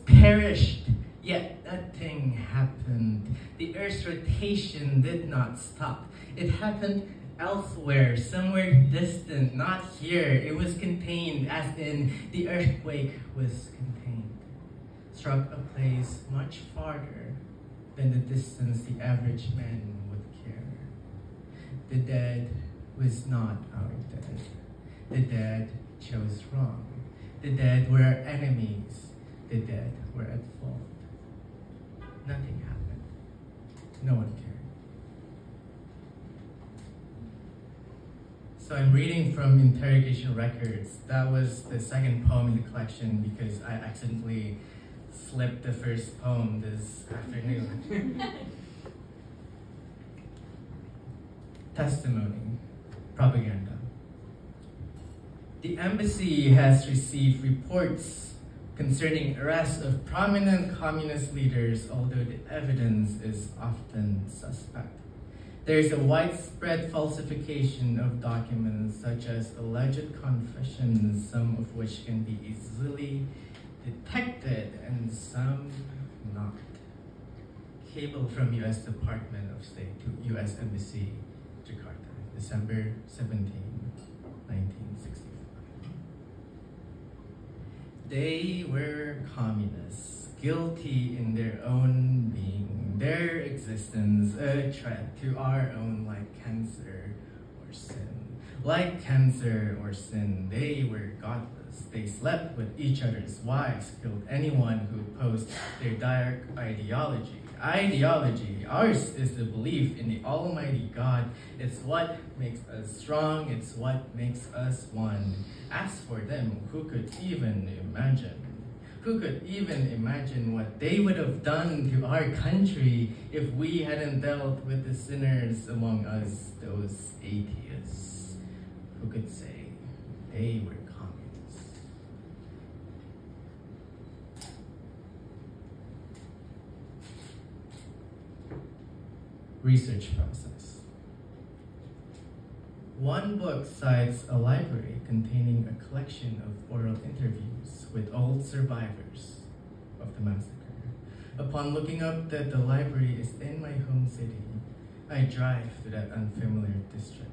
perished, yet nothing happened. The Earth's rotation did not stop. It happened elsewhere, somewhere distant, not here. It was contained, as in the earthquake was contained. Struck a place much farther than the distance the average man would care. The dead was not our dead. The dead chose wrong. The dead were our enemies. The dead were at fault. Nothing happened. No one cared. So I'm reading from Interrogation Records. That was the second poem in the collection because I accidentally slipped the first poem this afternoon. Testimony. Propaganda. The embassy has received reports concerning arrests of prominent communist leaders, although the evidence is often suspect. There is a widespread falsification of documents, such as alleged confessions, some of which can be easily detected and some not. Cable from U.S. Department of State to U.S. Embassy, Jakarta, December 17, 1965. They were communists, guilty in their own being, their existence a threat to our own like cancer or sin. Like cancer or sin, they were godless. They slept with each other's wives, killed anyone who opposed their dark ideology. Ideology, ours is the belief in the Almighty God. It's what makes us strong, it's what makes us one. As for them, who could even imagine? Who could even imagine what they would have done to our country if we hadn't dealt with the sinners among us, those atheists? Who could say they were communists? Research process. One book cites a library containing a collection of oral interviews with old survivors of the massacre. Upon looking up that the library is in my home city, I drive to that unfamiliar district,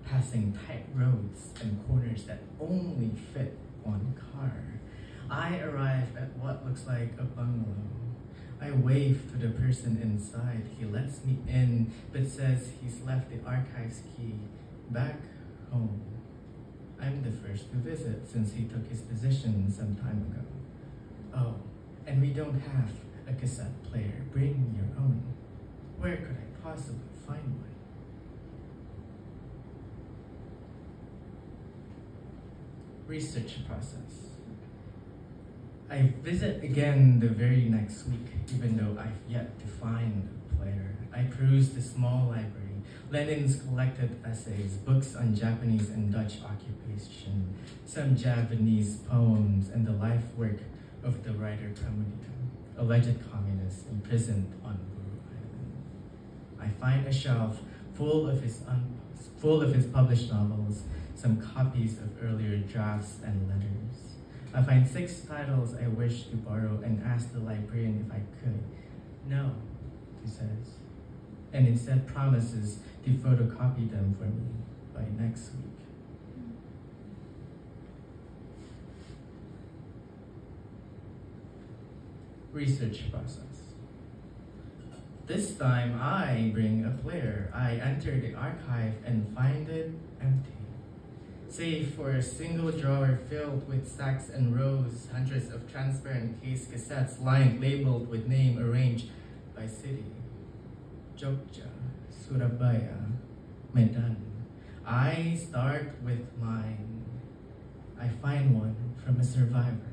passing tight roads and corners that only fit one car. I arrive at what looks like a bungalow. I wave to the person inside. He lets me in, but says he's left the archives key back home. I'm the first to visit since he took his position some time ago. Oh, and we don't have a cassette player. Bring your own. Where could I possibly find one? Research process. I visit again the very next week, even though I've yet to find a player. I peruse the small library, Lenin's collected essays, books on Japanese and Dutch occupation, some Japanese poems, and the life work of the writer Kamudia, alleged communist imprisoned on Buru Island. I find a shelf full of his published novels, some copies of earlier drafts and letters. I find 6 titles I wish to borrow and ask the librarian if I could. No, he says, and instead promises to photocopy them for me by next week. Research process. This time I bring a player. I enter the archive and find it empty. Save for a single drawer filled with stacks and rows, hundreds of transparent case cassettes lined, labeled with name arranged by city. Jogja, Surabaya, Medan. I start with mine. I find one from a survivor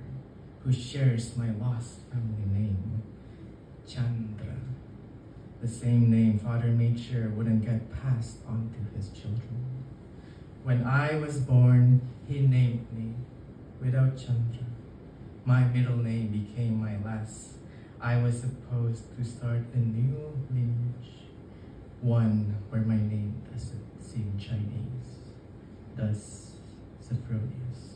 who shares my lost family name, Chandra, the same name Father made sure wouldn't get passed on to his children. When I was born, he named me without Chandra. My middle name became my last. I was supposed to start a new lineage, one where my name doesn't seem Chinese. Thus, Sophronius.